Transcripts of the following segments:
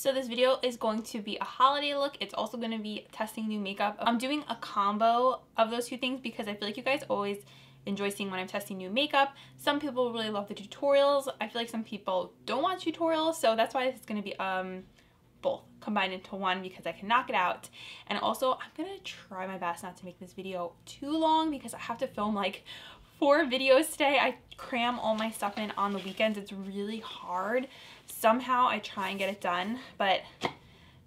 So this video is going to be a holiday look. It's also going to be testing new makeup. I'm doing a combo of those two things because I feel like you guys always enjoy seeing when I'm testing new makeup. Some people really love the tutorials. I feel like some people don't want tutorials, so that's why it's going to be both combined into one because I can knock it out. And also I'm gonna try my best not to make this video too long because I have to film like 4 videos today. I cram all my stuff in on the weekends. It's really hard. Somehow I try and get it done, but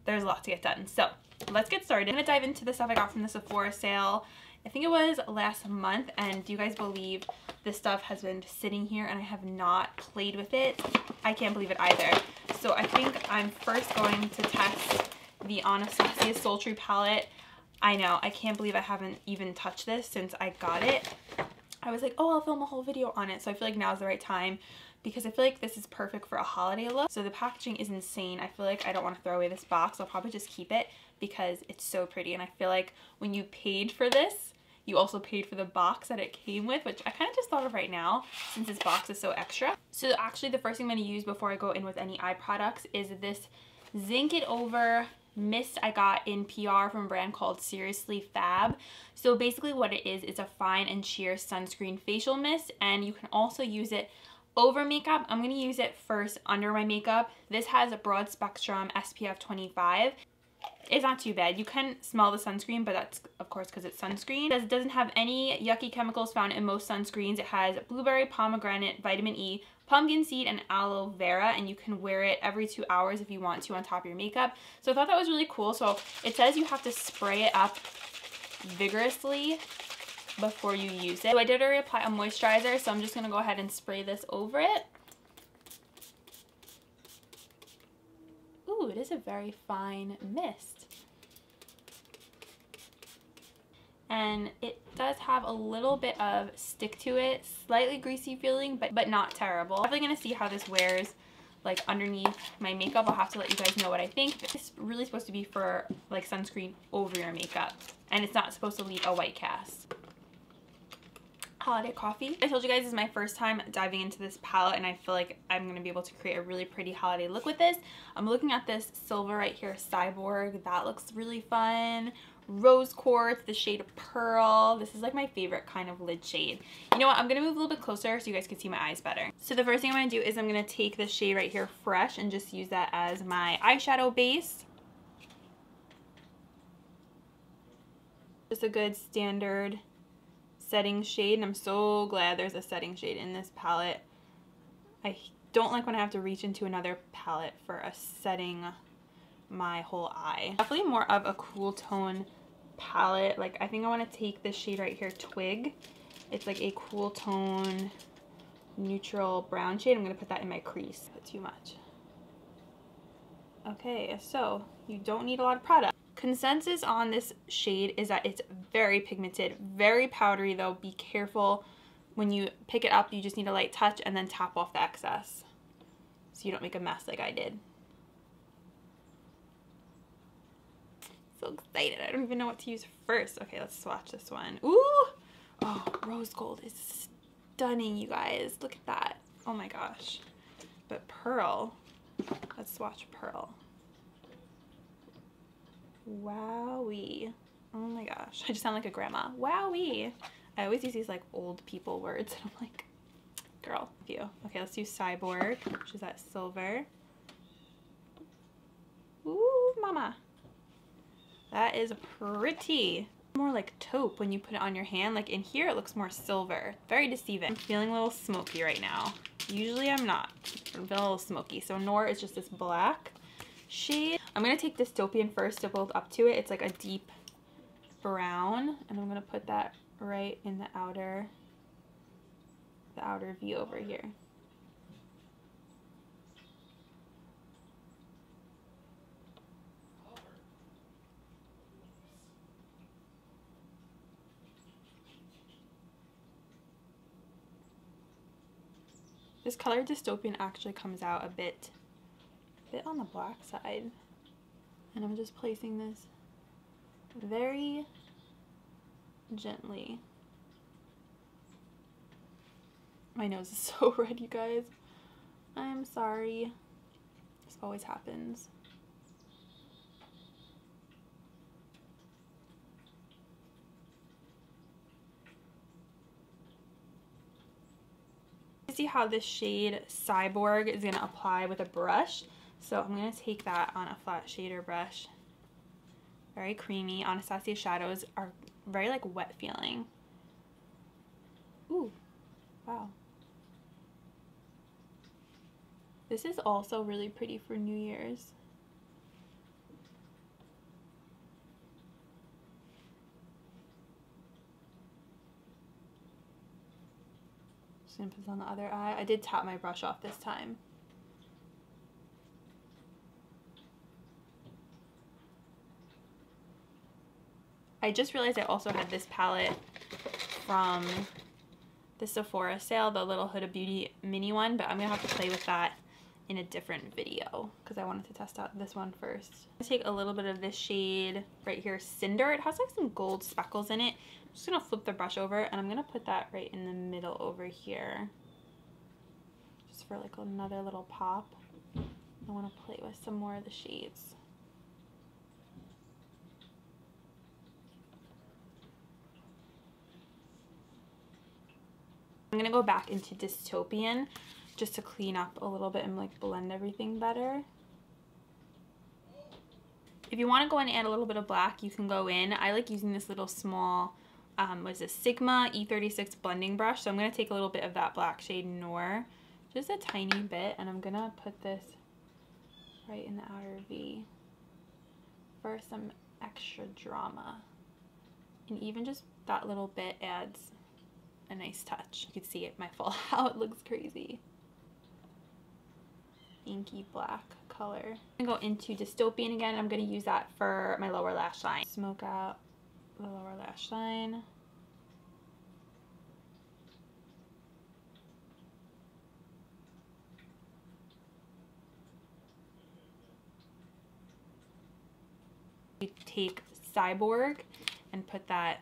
there's a lot to get done. So let's get started. I'm gonna dive into the stuff I got from the Sephora sale. I think it was last month, and do you guys believe this stuff has been sitting here and I have not played with it? I can't believe it either. So I think I'm first going to test the Anastasia Sultry palette. I know, I can't believe I haven't even touched this since I got it. I was like, oh, I'll film a whole video on it. So I feel like now's the right time because I feel like this is perfect for a holiday look. So the packaging is insane. I feel like I don't want to throw away this box. I'll probably just keep it because it's so pretty. And I feel like when you paid for this, you also paid for the box that it came with, which I kind of just thought of right now since this box is so extra. So actually the first thing I'm going to use before I go in with any eye products is this Zinc It Over mist I got in PR from a brand called Seriously Fab. So basically what it is, it's a fine and sheer sunscreen facial mist, and you can also use it over makeup. I'm going to use it first under my makeup. This has a broad spectrum SPF 25. It's not too bad. You can smell the sunscreen, but that's of course because it's sunscreen. It doesn't have any yucky chemicals found in most sunscreens. It has blueberry, pomegranate, vitamin E, pumpkin seed, and aloe vera, and you can wear it every 2 hours if you want to on top of your makeup. So I thought that was really cool. So it says you have to spray it up vigorously before you use it. So I did already apply a moisturizer, so I'm just going to go ahead and spray this over it. Ooh, it is a very fine mist. And it does have a little bit of stick to it, slightly greasy feeling, but not terrible. I'm definitely gonna see how this wears like underneath my makeup. I'll have to let you guys know what I think. It's really supposed to be for like sunscreen over your makeup, and it's not supposed to leave a white cast. Holiday coffee. I told you guys this is my first time diving into this palette, and I feel like I'm going to be able to create a really pretty holiday look with this. I'm looking at this silver right here, Cyborg. That looks really fun. Rose Quartz, the shade of Pearl. This is like my favorite kind of lid shade. You know what? I'm going to move a little bit closer so you guys can see my eyes better. So the first thing I'm going to do is I'm going to take this shade right here, Fresh, and just use that as my eyeshadow base. Just a good standard setting shade, and I'm so glad there's a setting shade in this palette. I don't like when I have to reach into another palette for a setting my whole eye. Definitely more of a cool tone palette. Like I think I want to take this shade right here, Twig. It's like a cool tone neutral brown shade. I'm going to put that in my crease. But too much. Okay, so you don't need a lot of product. Consensus on this shade is that it's very pigmented, very powdery though. Be careful when you pick it up. You just need a light touch and then tap off the excess so you don't make a mess like I did. So excited. I don't even know what to use first. Okay, let's swatch this one. Ooh! Oh, rose gold is stunning, you guys. Look at that. Oh my gosh. But Pearl. Let's swatch Pearl. Wowee. Oh my gosh. I just sound like a grandma. Wowee. I always use these like old people words. And I'm like, girl, you. Okay, let's do Cyborg, which is that silver. Ooh, mama. That is pretty. More like taupe when you put it on your hand. Like in here, it looks more silver. Very deceiving. I'm feeling a little smoky right now. Usually I'm not. I'm feeling a little smoky. So Noor is just this black shade. I'm going to take Dystopian first to build up to it. It's like a deep brown, and I'm going to put that right in the outer view over here. This color Dystopian actually comes out a bit on the black side, and I'm just placing this very gently. My nose is so red, you guys. I'm sorry. This always happens. See how this shade Cyborg is going to apply with a brush. So I'm going to take that on a flat shader brush. Very creamy. Anastasia shadows are very like wet feeling. Ooh, wow. This is also really pretty for New Year's. Just gonna put this on the other eye. I did tap my brush off this time. I just realized I also had this palette from the Sephora sale, the little Huda Beauty mini one, but I'm gonna have to play with that in a different video because I wanted to test out this one first. I'm gonna take a little bit of this shade right here, Cinder. It has like some gold speckles in it. I'm just gonna flip the brush over and I'm gonna put that right in the middle over here, just for like another little pop. I want to play with some more of the shades. I'm gonna go back into Dystopian just to clean up a little bit and like blend everything better. If you want to go in and add a little bit of black, you can go in. I like using this little small, what is this, Sigma E36 blending brush. So I'm going to take a little bit of that black shade Noir, just a tiny bit, and I'm going to put this right in the outer V for some extra drama. And even just that little bit adds a nice touch. You can see it might fall out. It looks crazy. Inky black color. I'm going to go into Dystopian again. I'm going to use that for my lower lash line. Smoke out the lower lash line. We take Cyborg and put that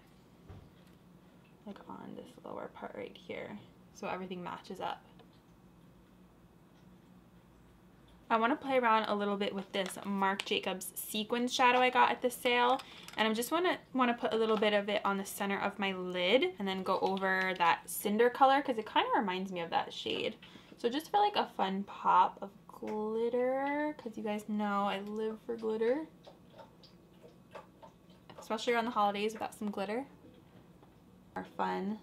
like on this lower part right here so everything matches up. I want to play around a little bit with this Marc Jacobs sequin shadow I got at the sale, and I just want to put a little bit of it on the center of my lid and then go over that Cinder color because it kind of reminds me of that shade. So just for like a fun pop of glitter, because you guys know I live for glitter, especially around the holidays. Without some glitter are fun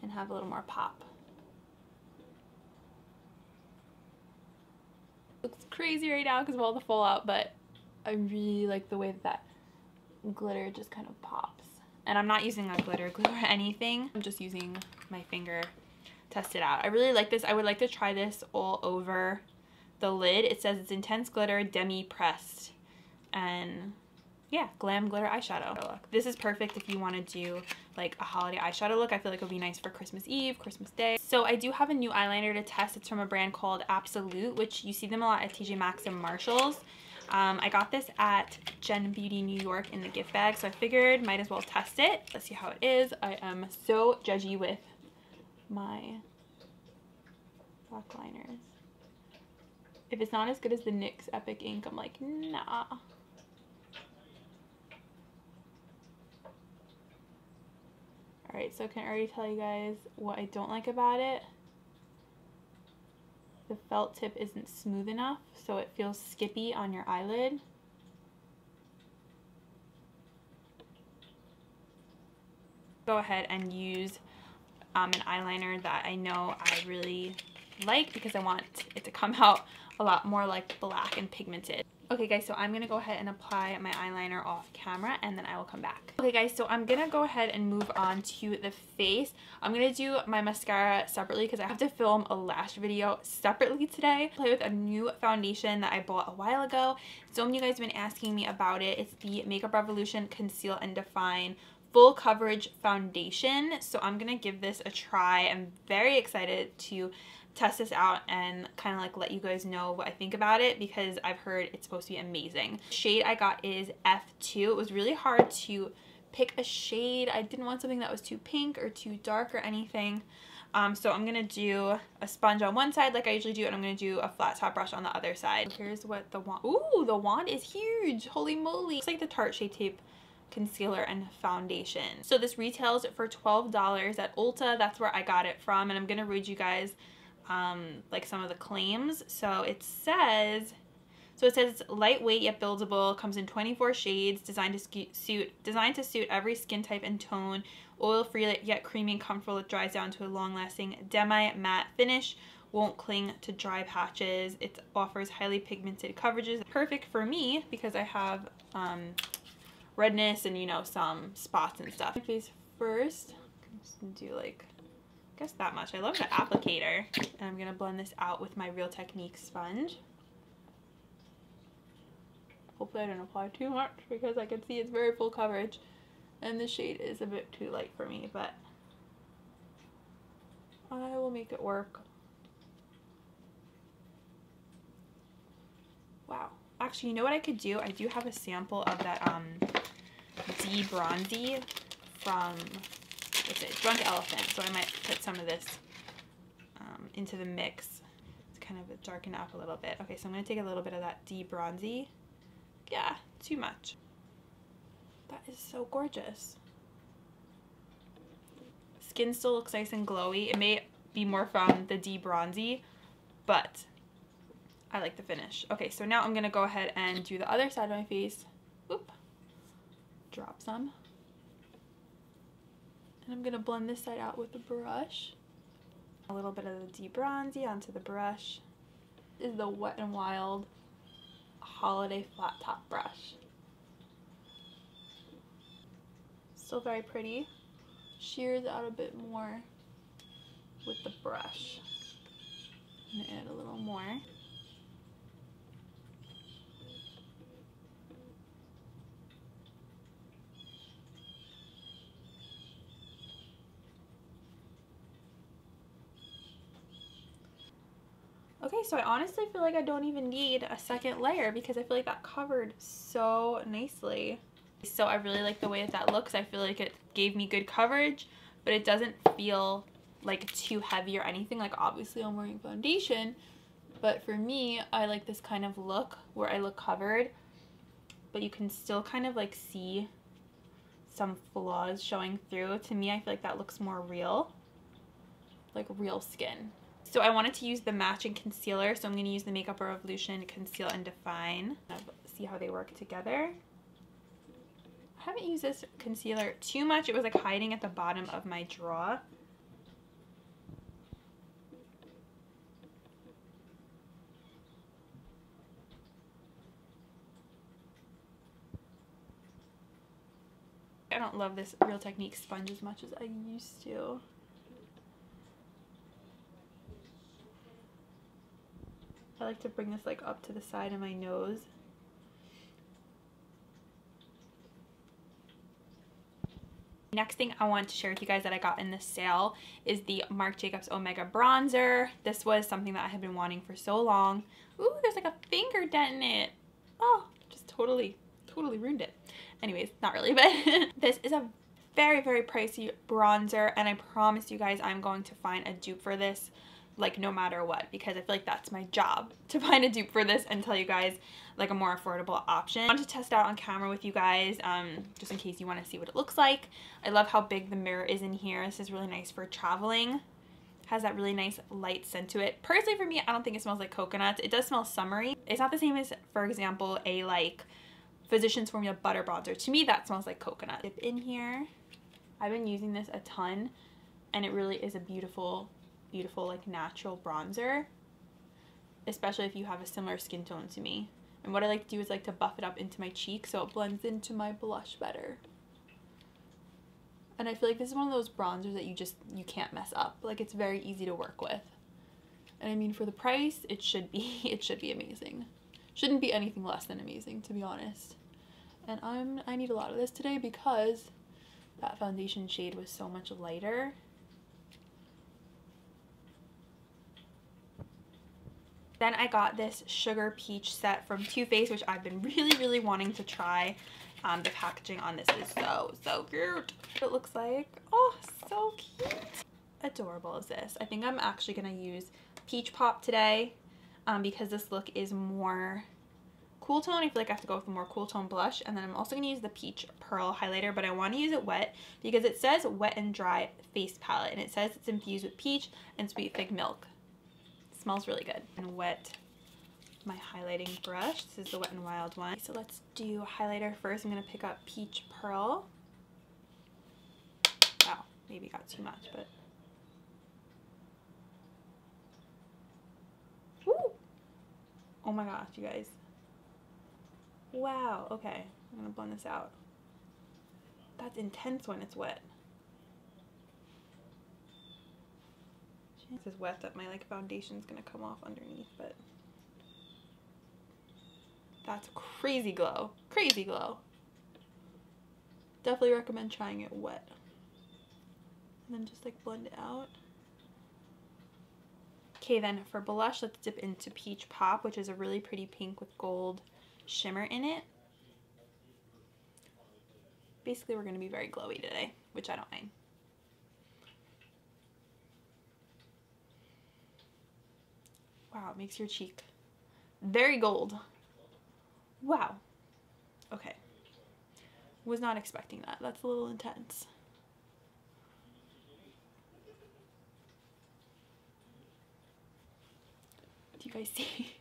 and have a little more pop. Looks crazy right now because of all the fallout, but I really like the way that glitter just kind of pops. And I'm not using a glitter glue or anything. I'm just using my finger to test it out. I really like this. I would like to try this all over the lid. It says it's intense glitter, demi pressed, and yeah, glam glitter eyeshadow look. This is perfect if you want to do like a holiday eyeshadow look. I feel like it would be nice for Christmas Eve, Christmas Day. So I do have a new eyeliner to test. It's from a brand called Absolute, which you see them a lot at TJ Maxx and Marshalls. I got this at Gen Beauty New York in the gift bag, so I figured might as well test it. Let's see how it is. I am so judgy with my black liners. If it's not as good as the NYX Epic Ink, I'm like, nah. Alright, so I can already tell you guys what I don't like about it. The felt tip isn't smooth enough, so it feels skippy on your eyelid. Go ahead and use an eyeliner that I know I really like because I want it to come out a lot more like black and pigmented. Okay guys, so I'm going to go ahead and apply my eyeliner off camera and then I will come back. Okay guys, so I'm going to go ahead and move on to the face. I'm going to do my mascara separately because I have to film a lash video separately today. Play with a new foundation that I bought a while ago. So many of you guys have been asking me about it. It's the Makeup Revolution Conceal and Define Full Coverage Foundation. So I'm going to give this a try. I'm very excited to test this out and kind of like let you guys know what I think about it because I've heard it's supposed to be amazing. The shade I got is F2. It was really hard to pick a shade. I didn't want something that was too pink or too dark or anything. So I'm gonna do a sponge on one side like I usually do, and I'm gonna do a flat top brush on the other side. Here's what the wand, ooh, the wand is huge, holy moly. Looks like the Tarte Shade Tape concealer and foundation. So this retails for $12 at Ulta. That's where I got it from, and I'm gonna read you guys like some of the claims. So it says it's lightweight yet buildable, comes in 24 shades, designed to suit every skin type and tone, oil-free yet creamy and comfortable. It dries down to a long-lasting demi-matte finish, won't cling to dry patches. It offers highly pigmented coverages. Perfect for me because I have redness and, you know, some spots and stuff. Face first, I'm just gonna do like, I guess that much. I love the applicator, and I'm gonna blend this out with my Real Technique sponge. Hopefully I don't apply too much because I can see it's very full coverage and the shade is a bit too light for me, but I will make it work. Wow. Actually, you know what I could do? I do have a sample of that D Bronzy from, what's it, Drunk Elephant. So I might put some of this into the mix to kind of darken up a little bit. Okay, so I'm going to take a little bit of that D Bronzy. Yeah, too much. That is so gorgeous. Skin still looks nice and glowy. It may be more from the D Bronzy, but I like the finish. Okay, so now I'm going to go ahead and do the other side of my face. Oop. Drop some. And I'm going to blend this side out with the brush. A little bit of the D Bronzy onto the brush. This is the Wet n Wild Holiday Flat Top Brush. Still very pretty. Shears out a bit more with the brush. I'm going to add a little more. Okay, so I honestly feel like I don't even need a second layer because I feel like that covered so nicely. So I really like the way that that looks. I feel like it gave me good coverage, but it doesn't feel like too heavy or anything. Like, obviously I'm wearing foundation, but for me, I like this kind of look where I look covered, but you can still kind of like see some flaws showing through. To me, I feel like that looks more real, like real skin. So I wanted to use the matching concealer, so I'm going to use the Makeup Revolution Conceal and Define. See how they work together. I haven't used this concealer too much. It was like hiding at the bottom of my drawer. I don't love this Real Technique sponge as much as I used to. I like to bring this like up to the side of my nose. Next thing I want to share with you guys that I got in the sale is the Marc Jacobs Omega Bronzer. This was something that I had been wanting for so long. Ooh, there's like a finger dent in it. Oh, just totally ruined it. Anyways, not really, but this is a very, very pricey bronzer, and I promise you guys I'm going to find a dupe for this, like no matter what, because I feel like that's my job, to find a dupe for this and tell you guys like a more affordable option. I want to test out on camera with you guys, just in case you want to see what it looks like. I love how big the mirror is in here. This is really nice for traveling. Has that really nice light scent to it. Personally for me, I don't think it smells like coconuts. It does smell summery. It's not the same as, for example, a like Physicians Formula Butter Bronzer. To me, that smells like coconut. Dip in here. I've been using this a ton, and it really is a beautiful like natural bronzer, especially if you have a similar skin tone to me. And what I like to do is like to buff it up into my cheek so it blends into my blush better. And I feel like this is one of those bronzers that you can't mess up. Like, it's very easy to work with. And I mean, for the price, it should be amazing. Shouldn't be anything less than amazing, to be honest. And I need a lot of this today because that foundation shade was so much lighter. Then I got this Sugar Peach set from Too Faced, which I've been really wanting to try. The packaging on this is so cute. It looks like, oh, so cute. Adorable is this. I think I'm actually gonna use Peach Pop today because this look is more cool tone. I feel like I have to go with a more cool tone blush. And then I'm also going to use the Peach Pearl highlighter, but I want to use it wet because it says wet and dry face palette. And it says it's infused with peach and sweet fig milk. It smells really good. And wet my highlighting brush. This is the Wet n Wild one. So let's do highlighter first. I'm going to pick up Peach Pearl. Wow, maybe got too much, but... Woo! Oh my gosh, you guys. Wow, okay. I'm going to blend this out. That's intense when it's wet. This is wet that my like foundation's going to come off underneath, but... That's crazy glow. Crazy glow. Definitely recommend trying it wet. And then just like blend it out. Okay, then for blush, let's dip into Peach Pop, which is a really pretty pink with gold shimmer in it. Basically, we're going to be very glowy today, which I don't mind. Wow, it makes your cheek very gold. Wow. Okay. Was not expecting that. That's a little intense. Do you guys see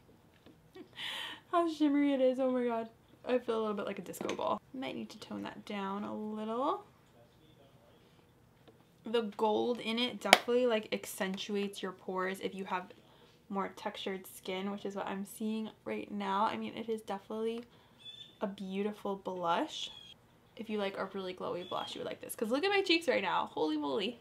how shimmery it is? Oh my god. I feel a little bit like a disco ball. Might need to tone that down a little. The gold in it definitely like accentuates your pores if you have more textured skin, which is what I'm seeing right now. I mean, it is definitely a beautiful blush. If you like a really glowy blush, you would like this, because look at my cheeks right now. Holy moly,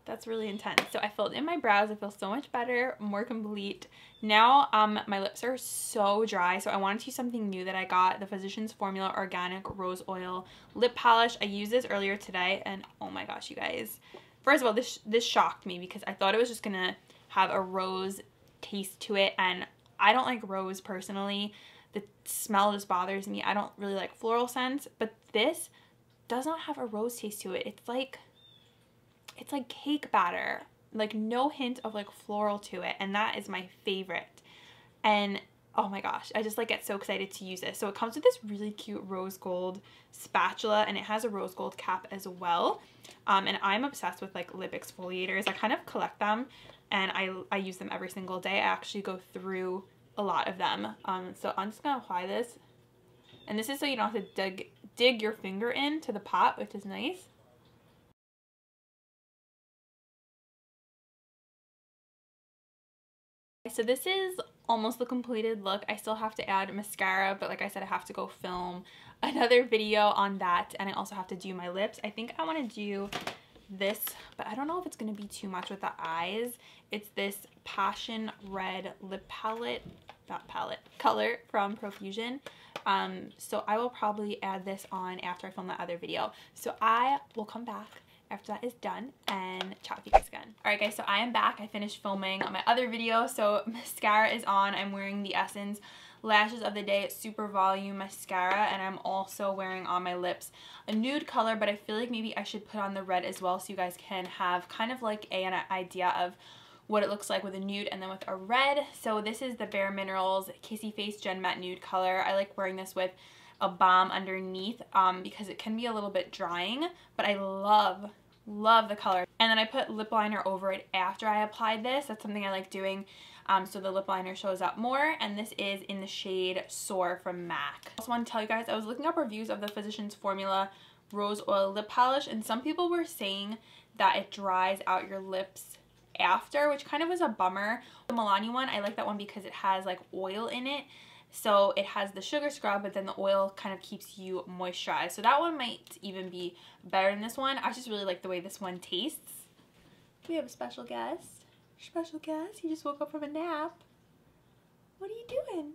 that's really intense. So I filled in my brows. I feel so much better, more complete. Now my lips are so dry, so I wanted to use something new that I got, the Physicians Formula Organic Rose Oil Lip Polish. I used this earlier today, and oh my gosh, you guys. First of all, this shocked me because I thought it was just gonna have a rose taste to it, and I don't like rose personally. The smell just bothers me. I don't really like floral scents, but this does not have a rose taste to it. It's like cake batter, like no hint of like floral to it, and that is my favorite. And oh my gosh, I just like get so excited to use this. So it comes with this really cute rose gold spatula, and it has a rose gold cap as well. And I'm obsessed with like lip exfoliators. I kind of collect them, and I use them every single day. I actually go through a lot of them. So I'm just gonna apply this, and this is so you don't have to dig your finger into the pot, which is nice. So this is almost the completed look. I still have to add mascara, but like I said, I have to go film another video on that, and I also have to do my lips. I think I want to do this, but I don't know if it's going to be too much with the eyes. It's this Passion Red lip palette, not palette, color from Profusion. So I will probably add this on after I film that other video. So I will come back after that is done and chat with you guys again. Alright guys, so I am back. I finished filming on my other video. So mascara is on. I'm wearing the Essence Lashes of the Day Super Volume Mascara, and I'm also wearing on my lips a nude color, but I feel like maybe I should put on the red as well so you guys can have kind of like an idea of what it looks like with a nude and then with a red. So this is the Bare Minerals Kissy Face Gen Matte Nude color. I like wearing this with a balm underneath because it can be a little bit drying, but I love the color. And then I put lip liner over it after I applied this. That's something I like doing, so the lip liner shows up more. And this is in the shade Soar from MAC. I also want to tell you guys, I was looking up reviews of the Physicians Formula Rose Oil Lip Polish, and some people were saying that it dries out your lips after, which kind of was a bummer. The Milani one, I like that one because it has like oil in it. So it has the sugar scrub, but then the oil kind of keeps you moisturized. So that one might even be better than this one. I just really like the way this one tastes. We have a special guest. Special guest? He just woke up from a nap. What are you doing?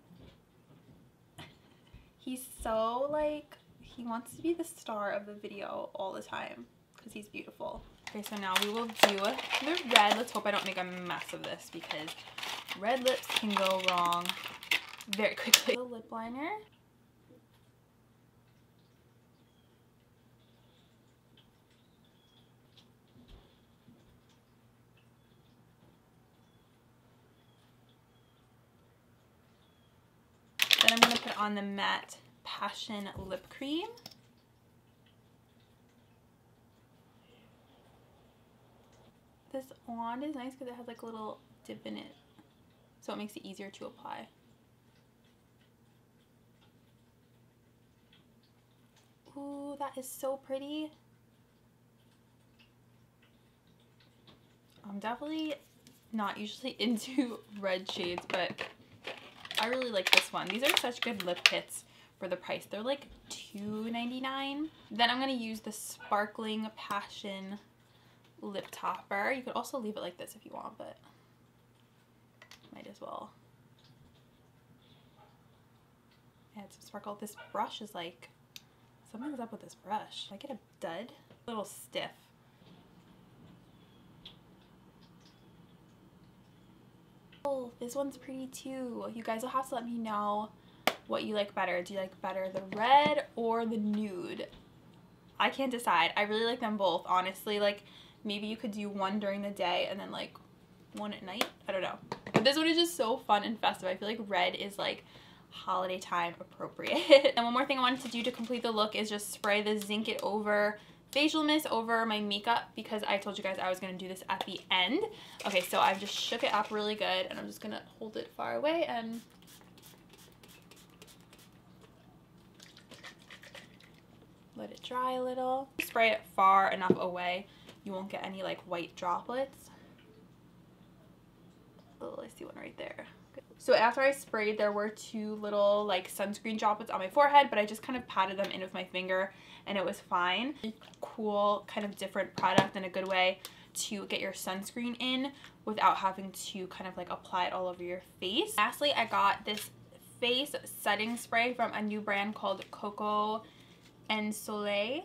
He's so like, he wants to be the star of the video all the time because he's beautiful. Okay, so now we will do the red. Let's hope I don't make a mess of this because red lips can go wrong very quickly. The lip liner. Then I'm going to put it on the Matte Passion Lip Cream. This wand is nice because it has like a little dip in it, so it makes it easier to apply. Ooh, that is so pretty. I'm definitely not usually into red shades, but I really like this one. These are such good lip kits for the price. They're like $2.99. Then I'm going to use the Sparkling Passion Lip Topper. You could also leave it like this if you want, but might as well add some sparkle. This brush is like, something's up with this brush. I get a dud? A little stiff. Oh, this one's pretty too. You guys will have to let me know what you like better. Do you like better the red or the nude? I can't decide. I really like them both, honestly. Like, maybe you could do one during the day and then like one at night. I don't know. But this one is just so fun and festive. I feel like red is like holiday time appropriate. And one more thing I wanted to do to complete the look is just spray the Zinc It Over facial mist over my makeup, because I told you guys I was going to do this at the end. Okay, so I've just shook it up really good, and I'm just going to hold it far away and let it dry a little. Spray it far enough away, you won't get any like white droplets. Oh, I see one right there. Good. So after I sprayed, there were two little like sunscreen droplets on my forehead, but I just kind of patted them in with my finger and it was fine. Cool, kind of different product and a good way to get your sunscreen in without having to kind of like apply it all over your face. Lastly, I got this face setting spray from a new brand called Coco and Soleil.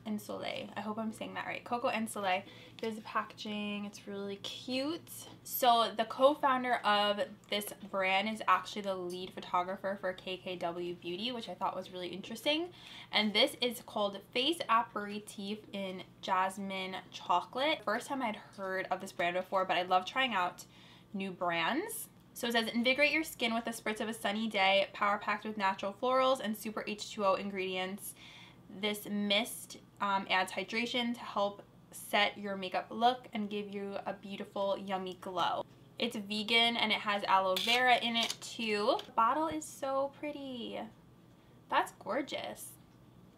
I hope I'm saying that right. Coco and Soleil. Here's the packaging. It's really cute. So the co-founder of this brand is actually the lead photographer for KKW Beauty, which I thought was really interesting. And this is called Face Aperitif in Jasmine Chocolate. First time I'd heard of this brand before, but I love trying out new brands. So it says, invigorate your skin with a spritz of a sunny day, power packed with natural florals and super H2O ingredients. This mist adds hydration to help set your makeup look and give you a beautiful, yummy glow. It's vegan and it has aloe vera in it too. The bottle is so pretty. That's gorgeous.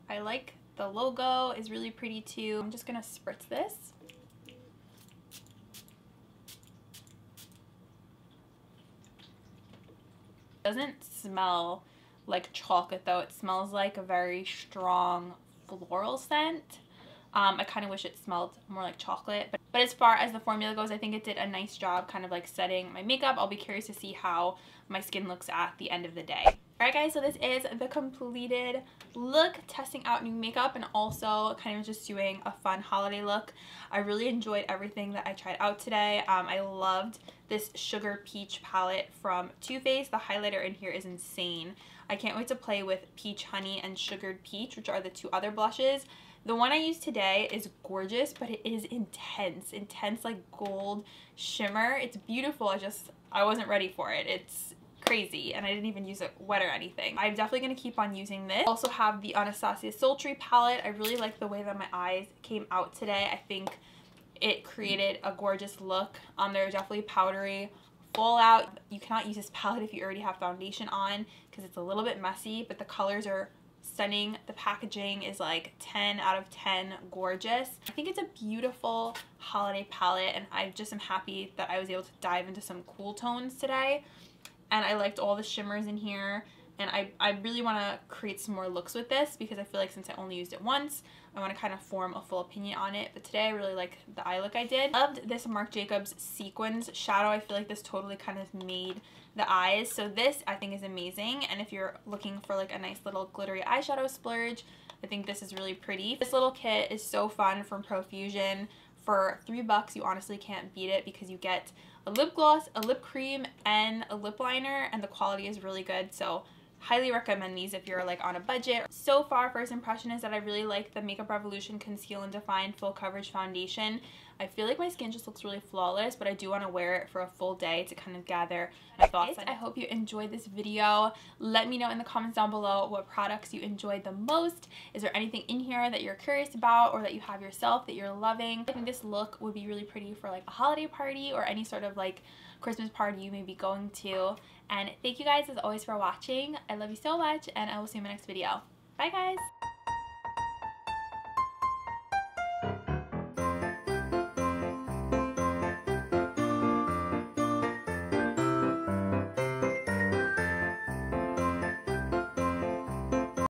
I like the logo, is really pretty too. I'm just gonna spritz this. It doesn't smell like chocolate though. It smells like a very strong floral scent. I kind of wish it smelled more like chocolate, but as far as the formula goes, I think it did a nice job kind of like setting my makeup. I'll be curious to see how my skin looks at the end of the day. Alright guys, so this is the completed look, testing out new makeup and also kind of just doing a fun holiday look. I really enjoyed everything that I tried out today. I loved this Sugar Peach palette from Too Faced. The highlighter in here is insane. I can't wait to play with Peach Honey and Sugared Peach, which are the two other blushes. The one I used today is gorgeous, but it is intense like gold shimmer. It's beautiful. I wasn't ready for it. It's crazy, and I didn't even use it wet or anything. I'm definitely going to keep on using this. I also have the Anastasia Sultry palette. I really like the way that my eyes came out today. I think it created a gorgeous look. They're definitely powdery, full out. You cannot use this palette if you already have foundation on because it's a little bit messy, but the colors are stunning. The packaging is like 10 out of 10 gorgeous. I think it's a beautiful holiday palette, and I just am happy that I was able to dive into some cool tones today. And I liked all the shimmers in here, and I really want to create some more looks with this because I feel like since I only used it once, I want to kind of form a full opinion on it. But today I really like the eye look I did. Loved this Marc Jacobs sequins shadow. I feel like this totally kind of made the eyes. So this I think is amazing, and if you're looking for like a nice little glittery eyeshadow splurge, I think this is really pretty. This little kit is so fun from Profusion. For $3, you honestly can't beat it because you get a lip gloss, a lip cream, and a lip liner, and the quality is really good. So highly recommend these if you're like on a budget. So far, first impression is that I really like the Makeup Revolution Conceal and Define Full Coverage Foundation. I feel like my skin just looks really flawless, but I do want to wear it for a full day to kind of gather my thoughts. I hope you enjoyed this video. Let me know in the comments down below what products you enjoyed the most. Is there anything in here that you're curious about or that you have yourself that you're loving? I think this look would be really pretty for like a holiday party or any sort of like Christmas party you may be going to. And thank you guys as always for watching. I love you so much, and I will see you in my next video. Bye guys!